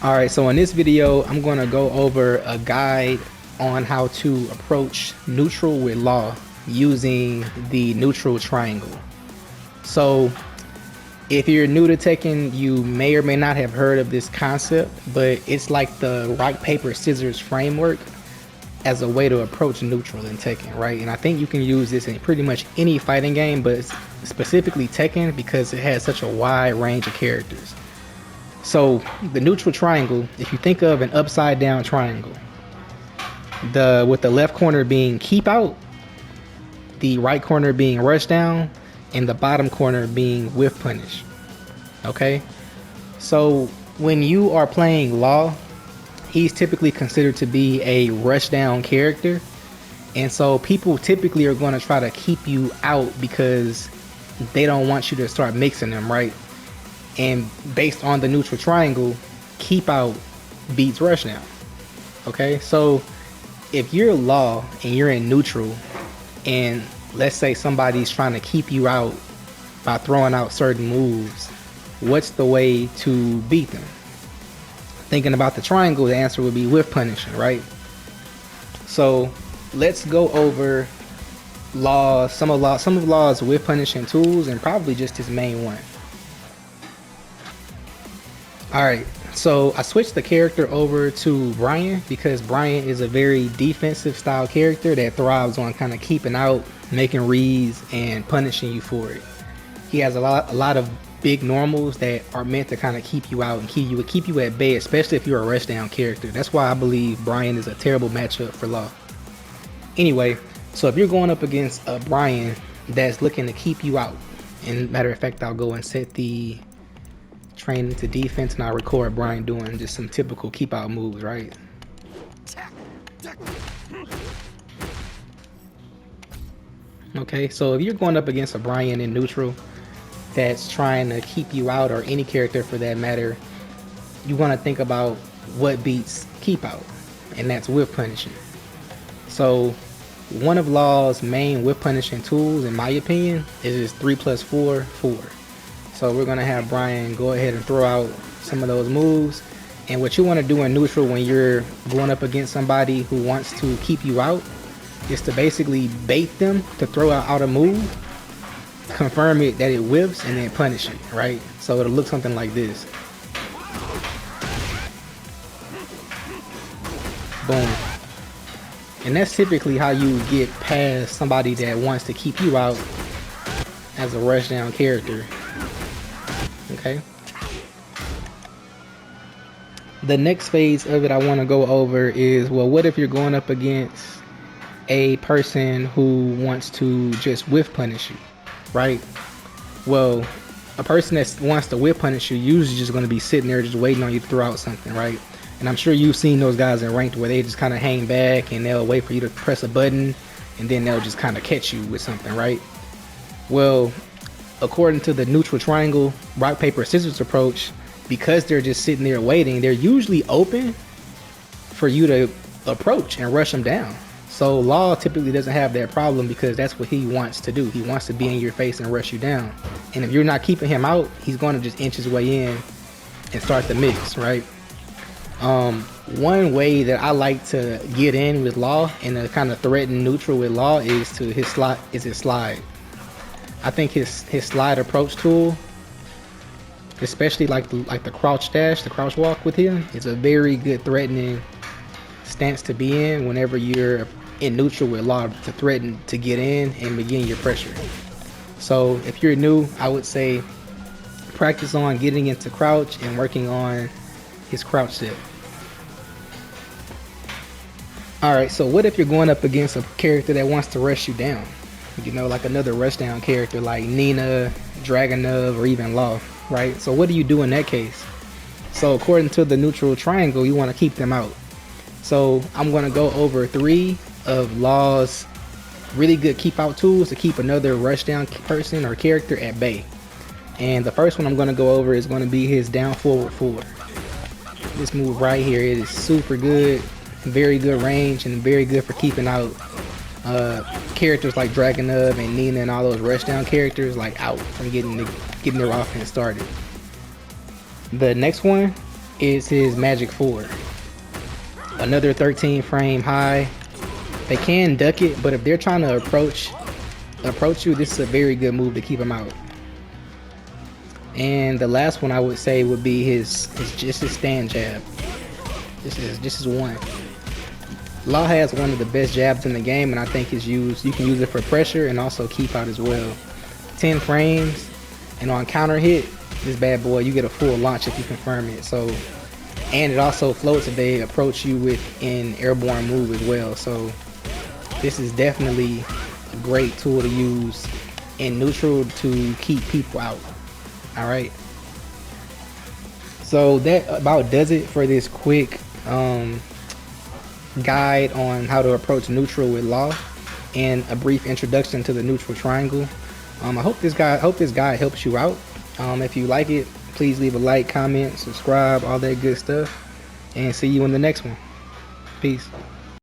Alright, so in this video, I'm going to go over a guide on how to approach neutral with law using the neutral triangle. So if you're new to Tekken, you may or may not have heard of this concept, but it's like the rock, paper, scissors framework as a way to approach neutral in Tekken, right? And I think you can use this in pretty much any fighting game, but specifically Tekken because it has such a wide range of characters. So the neutral triangle, if you think of an upside down triangle, with the left corner being keep out, the right corner being rush down, and the bottom corner being whiff punish. Okay, so when you are playing Law, he's typically considered to be a rush down character, and so people typically are going to try to keep you out because they don't want you to start mixing them, right? And based on the neutral triangle, keep out beats rush down. Okay, so if you're Law and you're in neutral, and let's say somebody's trying to keep you out by throwing out certain moves, what's the way to beat them? Thinking about the triangle, the answer would be whiff punishing, right? So let's go over some of Law's whiff punishing tools, and probably just his main one. Alright, so I switched the character over to Brian because Brian is a very defensive style character that thrives on kind of keeping out, making reads, and punishing you for it. He has a lot of big normals that are meant to kind of keep you out and keep you at bay, especially if you're a rush down character. That's why I believe Brian is a terrible matchup for Law. Anyway, so if you're going up against a Brian that's looking to keep you out, and matter of fact, I'll go and set the training to defense and I'll record Brian doing just some typical keep out moves, right? Okay, so if you're going up against a Brian in neutral that's trying to keep you out, or any character for that matter, you want to think about what beats keep out, and that's whiff punishing. So one of Law's main whiff punishing tools, in my opinion, is his 3+4, 4. So we're gonna have Brian go ahead and throw out some of those moves. And what you want to do in neutral when you're going up against somebody who wants to keep you out is to basically bait them to throw out a move, confirm it that it whiffs, and then punish it, right? So it'll look something like this. Boom. And that's typically how you get past somebody that wants to keep you out as a rush down character. Okay. The next phase of it I want to go over is, well, what if you're going up against a person who wants to just whiff punish you, right? Well, a person that wants to whiff punish you usually just going to be sitting there just waiting on you to throw out something, right? And I'm sure you've seen those guys in ranked where they just kind of hang back and they'll wait for you to press a button and then they'll just kind of catch you with something, right? Well, according to the neutral triangle rock paper scissors approach, because they're just sitting there waiting, they're usually open for you to approach and rush them down. So Law typically doesn't have that problem because that's what he wants to do. He wants to be in your face and rush you down. And if you're not keeping him out, he's going to just inch his way in and start the mix, right? One way that I like to get in with Law and to kind of threaten neutral with Law is his slide. I think his slide approach tool, especially like the crouch dash, the crouch walk with him, is a very good threatening stance to be in whenever you're in neutral with Law, to threaten to get in and begin your pressure. So if you're new, I would say practice on getting into crouch and working on his crouch set. Alright, so what if you're going up against a character that wants to rush you down? You know, like another rush down character like Nina, Dragunov, or even Law, right? So what do you do in that case? So according to the neutral triangle, you want to keep them out. So I'm going to go over 3 of Law's really good keep out tools to keep another rush down person or character at bay. And the first one I'm going to go over is going to be his down forward 4. This move right here, it is super good, very good range, and very good for keeping out characters like Dragunov and Nina and all those rushdown characters like out from getting their offense started. The next one is his magic 4. Another 13 frame high. They can duck it, but if they're trying to approach you, this is a very good move to keep him out. And the last one I would say would be his stand jab. This is one. Law has one of the best jabs in the game, and I think you can use it for pressure and also keep out as well. 10 frames, and on counter hit, this bad boy, you get a full launch if you confirm it. So, and it also floats if they approach you with an airborne move as well. So this is definitely a great tool to use in neutral to keep people out. All right. So that about does it for this quick guide on how to approach neutral with Law and a brief introduction to the neutral triangle. I hope this guide helps you out. If you like it, please leave a like, comment, subscribe, all that good stuff, and see you in the next one. Peace.